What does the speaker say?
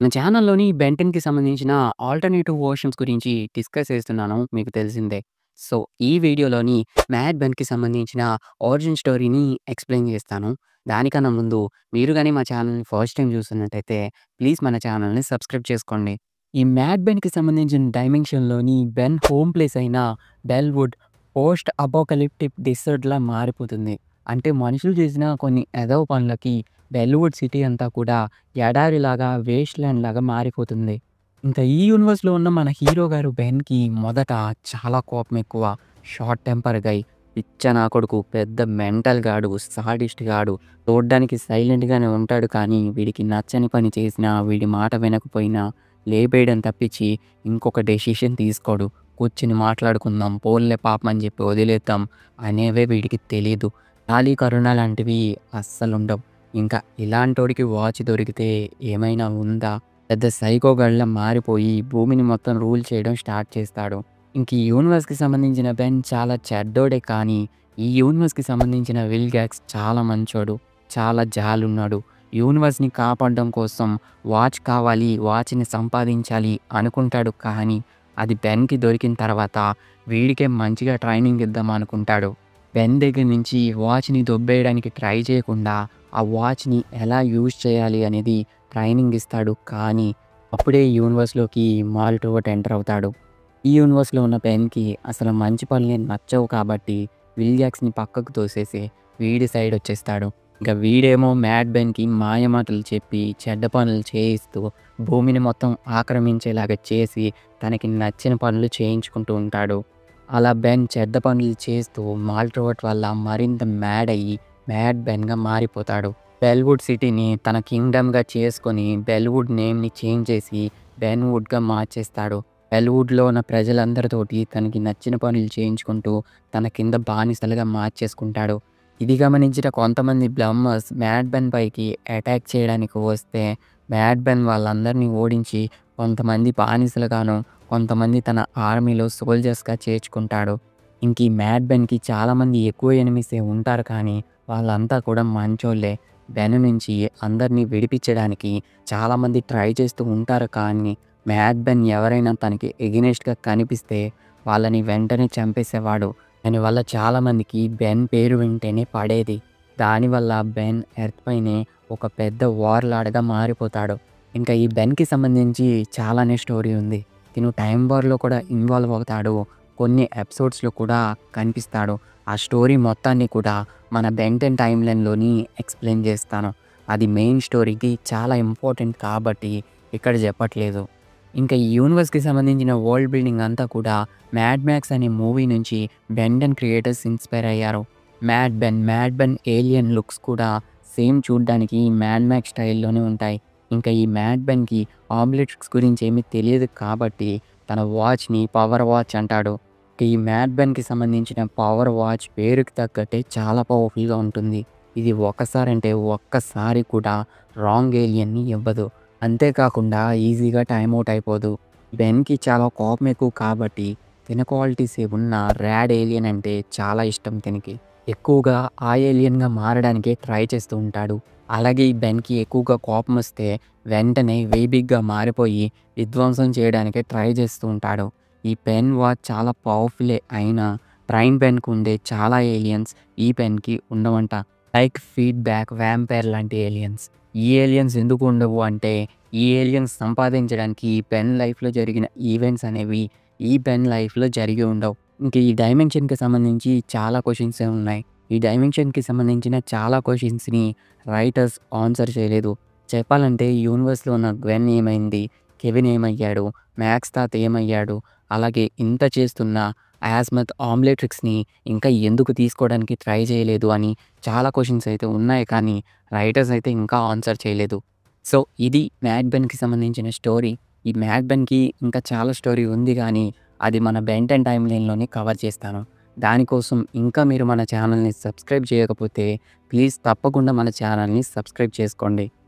నా ఛానల్‌లోని 'బెన్ 10'కి సంబంధించిన alternative versions గురించి డిస్కస్ చేస్తున్నాను మీకు తెలిసిందే. సో, ఈ వీడియోలోని 'మ్యాడ్ బెన్‌కి' సంబంధించిన ఒరిజిన్ స్టోరీని ఎక్స్‌ప్లెయిన్ చేస్తాను. దానికన్నా ముందు మీరు గాని మా ఛానల్‌ని ఫస్ట్ టైమ్ చూస్తున్నట్టయితే ప్లీజ్ మన ఛానల్‌ని సబ్స్క్రైబ్ చేసుకోండి. ఈ 'మ్యాడ్ బెన్‌కి' సంబంధించిన డైమెన్షన్‌లోని బెన్ హోమ్ ప్లేస్ అయిన బెల్‌వుడ్ పోస్ట్ అపోకలిప్టిక్ డెజర్ట్‌లా మారిపోతుంది. అంటే మనుషులు చేసిన కొన్ని ఎదవ పనులకి బెల్‌వుడ్ సిటీ అంతా కూడా ఎడారిలాగా, వేస్ట్ ల్యాండ్ లాగా మారిపోతుంది. ఇంకా ఈ యూనివర్స్‌లో ఉన్న మన హీరో గారు బెన్‌కి మొదట చాలా కోపం ఎక్కువ. షార్ట్ టెంపర్ గై, పిచ్చ నా కొడుకు, పెద్ద మెంటల్ గాడు, సాడిస్ట్ గాడు. చూడ్డానికి సైలెంట్‌గానే ఉంటాడు కానీ వీడికి నచ్చని పని చేసినా, వీడి మాట వినకపోయినా లేపేయడం తప్పించి ఇంకొక డెసిషన్ తీసుకోడు. కూర్చొని మాట్లాడుకుందాం, పోన్లే పాపం అని చెప్పి వదిలేద్దాం అనేవే వీడికి తెలీదు. జాలి, కరుణ లాంటివి అస్సలుండవు. ఇంకా ఇలాంటోడికి వాచ్ దొరికితే ఏమైనా ఉందా? పెద్ద సైకోగాడిలా మారిపోయి భూమిని మొత్తం రూల్ చేయడం స్టార్ట్ చేస్తాడు. ఇంక ఈ యూనివర్స్‌కి సంబంధించిన బెన్ చాలా చెడ్డోడే కానీ, ఈ యూనివర్స్‌కి సంబంధించిన విల్‌గాక్స్ చాలా మంచోడు. చాలా జాలున్నాడు. యూనివర్స్‌ని కాపాడడం కోసం వాచ్ కావాలి, వాచ్‌ని సంపాదించాలి అనుకుంటాడు కానీ, అది బెన్‌కి దొరికిన తర్వాత వీడికే మంచిగా ట్రైనింగ్ ఇద్దాం అనుకుంటాడు. బెన్ దగ్గర నుంచి వాచ్‌ని దొబ్బేయడానికి ట్రై చేయకుండా ఆ వాచ్‌ని ఎలా యూజ్ చేయాలి అనేది ట్రైనింగ్ ఇస్తాడు. కానీ అప్పుడే ఈ యూనివర్స్‌లోకి మాల్‌ట్రోవర్ట్ ఎంటర్ అవుతాడు. ఈ యూనివర్స్‌లో ఉన్న బెన్‌కి అసలు మంచి పనులే నచ్చవు కాబట్టి విల్‌గాక్స్‌ని పక్కకు తోసేసి వీడి సైడ్ వచ్చేస్తాడు. ఇంక వీడేమో మ్యాడ్ బెన్‌కి మాయమాటలు చెప్పి చెడ్డ పనులు చేయిస్తూ భూమిని మొత్తం ఆక్రమించేలాగా చేసి తనకి నచ్చిన పనులు చేయించుకుంటూ ఉంటాడు. అలా బెన్ చెడ్డ పనులు చేస్తూ మాల్‌ట్రోవర్ట్ వల్ల మరింత మ్యాడ్ అయ్యి మ్యాడ్ బెన్‌గా మారిపోతాడు. బెల్‌వుడ్ సిటీని తన కింగ్‌డమ్‌గా చేసుకొని బెల్‌వుడ్ నేమ్‌ని చేంజ్ చేసి బెన్‌వుడ్‌గా మార్చేస్తాడు. బెల్‌వుడ్‌లో ఉన్న ప్రజలందరితోటి తనకి నచ్చిన పనులు చేయించుకుంటూ తన కింద బానిసలుగా మార్చేసుకుంటాడు. ఇది గమనించిన కొంతమంది బ్లమ్మర్స్ మ్యాడ్ బెన్ పైకి అటాక్ చేయడానికి వస్తే మ్యాడ్ బెన్ వాళ్ళందరినీ ఓడించి కొంతమంది బానిసలుగాను, కొంతమంది తన ఆర్మీలో సోల్జర్స్‌గా చేర్చుకుంటాడు. ఇంక ఈ మ్యాడ్ బెన్‌కి చాలామంది ఎక్కువ ఎనిమీసే ఉంటారు కానీ వాళ్ళంతా కూడా మంచోళ్ళే. బెన్ నుంచి అందరిని విడిపించడానికి చాలామంది ట్రై చేస్తూ ఉంటారు కానీ మ్యాడ్ బెన్ ఎవరైనా తనకి ఎగెనిస్ట్‌గా కనిపిస్తే వాళ్ళని వెంటనే చంపేసేవాడు. దానివల్ల చాలామందికి బెన్ పేరు వింటేనే పడేది. దానివల్ల బెన్ ఎర్త్ పైనే ఒక పెద్ద వార్‌లార్డ్‌గా మారిపోతాడు. ఇంకా ఈ బెన్‌కి సంబంధించి చాలానే స్టోరీ ఉంది. తిను టైమ్ వార్‌లో కూడా ఇన్వాల్వ్ అవుతాడు. కొన్ని ఎపిసోడ్స్‌లో కూడా కనిపిస్తాడు. ఆ స్టోరీ మొత్తాన్ని కూడా మన బెన్ 10 టైమ్‌లైన్‌లోని ఎక్స్‌ప్లెయిన్ చేస్తాను. అది మెయిన్ స్టోరీకి చాలా ఇంపార్టెంట్ కాబట్టి ఇక్కడ చెప్పట్లేదు. ఇంకా ఈ యూనివర్స్‌కి సంబంధించిన వరల్డ్ బిల్డింగ్ అంతా కూడా 'మ్యాడ్ మ్యాక్స్' అనే మూవీ నుంచి బెన్ 10 క్రియేటర్స్ ఇన్‌స్పైర్ అయ్యారు. మ్యాడ్ బెన్ ఏలియన్ లుక్స్ కూడా సేమ్ చూడ్డానికి 'మ్యాడ్ మ్యాక్స్' స్టైల్‌లోనే ఉంటాయి. ఇంకా ఈ మ్యాడ్ బెన్‌కి ఆబ్లిట్రిక్స్ గురించి ఏమీ తెలియదు కాబట్టి తన వాచ్‌ని పవర్ వాచ్ అంటాడు. ఈ మ్యాడ్ బెన్‌కి సంబంధించిన పవర్ వాచ్ పేరుకి తగ్గట్టే చాలా పవర్‌ఫుల్‌గా ఉంటుంది. ఇది ఒక్కసారంటే ఒక్కసారి కూడా రాంగ్ ఏలియన్‌ని ఇవ్వదు. అంతేకాకుండా ఈజీగా టైమ్ ఔట్ అయిపోదు. బెన్‌కి చాలా కోపం ఎక్కువ కాబట్టి తిన క్వాలిటీస్ ఉన్న ర్యాడ్ ఏలియన్ అంటే చాలా ఇష్టం తినకి. ఎక్కువగా ఆ ఏలియన్‌గా మారడానికే ట్రై చేస్తూ ఉంటాడు. అలాగే ఈ బెన్‌కి ఎక్కువగా కోపమొస్తే వెంటనే వేబిగ్‌గా మారిపోయి విధ్వంసం చేయడానికే ట్రై చేస్తూ ఉంటాడు. ఈ పెన్ వాచ్ చాలా పవర్‌ఫులే అయినా ట్రైన్ పెన్‌కి ఉండే చాలా ఏలియన్స్ ఈ పెన్‌కి ఉండవంట. లైక్ ఫీడ్‌బ్యాక్, వ్యాంపైర్ లాంటి ఏలియన్స్. ఈ ఏలియన్స్ ఎందుకు ఉండవు అంటే ఈ ఏలియన్స్ సంపాదించడానికి ఈ పెన్ లైఫ్‌లో జరిగిన ఈవెంట్స్ అనేవి ఈ పెన్ లైఫ్‌లో జరిగి ఉండవు. ఇంక ఈ డైమెన్షన్‌కి సంబంధించి చాలా క్వెషన్సే ఉన్నాయి. ఈ డైమెన్షన్‌కి సంబంధించిన చాలా క్వెషన్స్‌ని రైటర్స్ ఆన్సర్ చేయలేదు. చెప్పాలంటే ఈ యూనివర్స్‌లో ఉన్న గ్వెన్ ఏమైంది? కెవిన్ ఏమయ్యాడు? మ్యాక్స్ తాత ఏమయ్యాడు? అలాగే ఇంత చేస్తున్న యాస్మత్ ఆమ్లెట్రిక్స్‌ని ఇంకా ఎందుకు తీసుకోవడానికి ట్రై చేయలేదు అని చాలా క్వెషన్స్ అయితే ఉన్నాయి కానీ రైటర్స్ అయితే ఇంకా ఆన్సర్ చేయలేదు. సో, ఇది 'మ్యాడ్ బెన్‌కి' సంబంధించిన స్టోరీ. ఈ 'మ్యాడ్ బెన్‌కి' ఇంకా చాలా స్టోరీ ఉంది గానీ అది మన 'బెన్ 10' టైమ్‌లైన్‌లోనే కవర్ చేస్తాను. దానికోసం ఇంకా మీరు మన ఛానల్‌ని సబ్స్క్రైబ్ చేయకపోతే ప్లీజ్ తప్పకుండా మన ఛానల్‌ని సబ్స్క్రైబ్ చేసుకోండి.